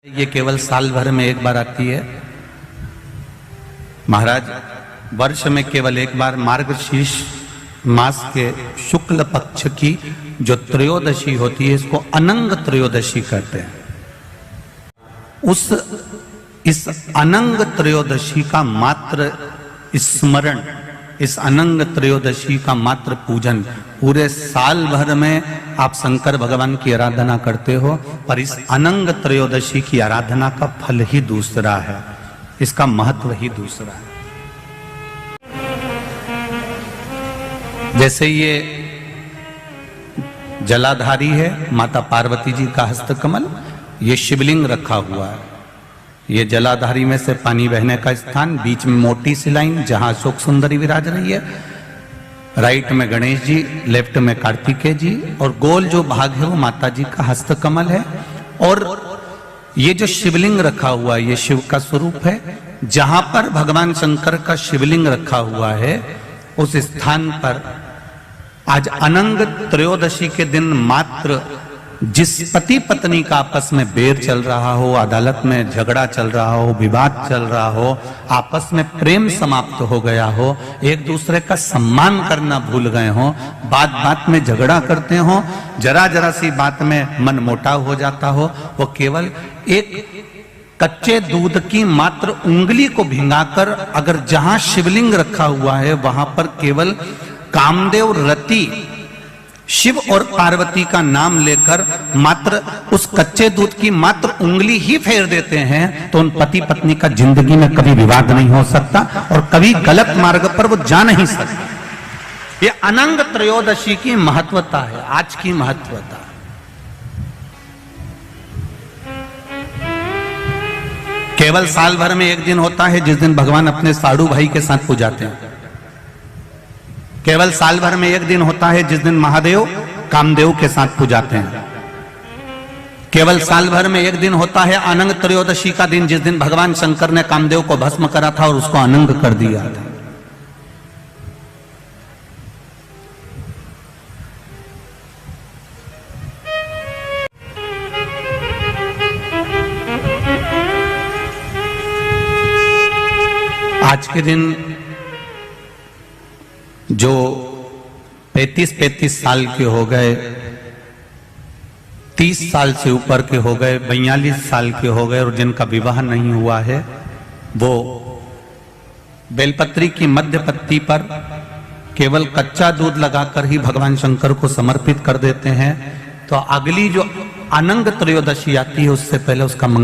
ये केवल साल भर में एक बार आती है महाराज। वर्ष में केवल एक बार मार्गशीर्ष मास के शुक्ल पक्ष की जो त्रयोदशी होती है, इसको अनंग त्रयोदशी कहते हैं। इस अनंग त्रयोदशी का मात्र स्मरण, इस अनंग त्रयोदशी का मात्र पूजन, पूरे साल भर में आप शंकर भगवान की आराधना करते हो, पर इस अनंग त्रयोदशी की आराधना का फल ही दूसरा है, इसका महत्व ही दूसरा है। जैसे ये जलाधारी है माता पार्वती जी का हस्तकमल, ये शिवलिंग रखा हुआ है। ये जलाधारी में से पानी बहने का स्थान, बीच में मोटी सी लाइन जहां अशोक सुंदरी विराज रही है, राइट में गणेश जी, लेफ्ट में कार्तिकेय जी, और गोल जो भाग है वो माता जी का हस्तकमल है। और ये जो शिवलिंग रखा हुआ है ये शिव का स्वरूप है। जहां पर भगवान शंकर का शिवलिंग रखा हुआ है उस स्थान पर आज अनंग त्रयोदशी के दिन मात्र जिस पति पत्नी का आपस में बैर चल रहा हो, अदालत में झगड़ा चल रहा हो, विवाद चल रहा हो, आपस में प्रेम समाप्त हो गया हो, एक दूसरे का सम्मान करना भूल गए हो, बात बात में झगड़ा करते हो, जरा जरा सी बात में मन मोटाव हो जाता हो, वो केवल एक कच्चे दूध की मात्र उंगली को भिंगाकर अगर जहां शिवलिंग रखा हुआ है वहां पर केवल कामदेव रति शिव और पार्वती का नाम लेकर मात्र उस कच्चे दूध की मात्र उंगली ही फेर देते हैं, तो उन पति पत्नी का जिंदगी में कभी विवाद नहीं हो सकता और कभी गलत मार्ग पर वो जा नहीं सकते। ये अनंग त्रयोदशी की महत्वता है, आज की महत्वता। केवल साल भर में एक दिन होता है जिस दिन भगवान अपने साड़ू भाई के साथ पूजाते हैं। केवल साल भर में एक दिन होता है जिस दिन महादेव कामदेव के साथ पूजाते हैं। केवल साल भर में एक दिन होता है अनंग त्रयोदशी का दिन, जिस दिन भगवान शंकर ने कामदेव को भस्म करा था और उसको अनंग कर दिया था। आज के दिन जो 35 साल के हो गए, 30 साल से ऊपर के हो गए, 42 साल के हो गए और जिनका विवाह नहीं हुआ है, वो बेलपत्री की मध्य पत्ती पर केवल कच्चा दूध लगाकर ही भगवान शंकर को समर्पित कर देते हैं। तो अगली जो अनंग त्रयोदशी आती है उससे पहले उसका मंगल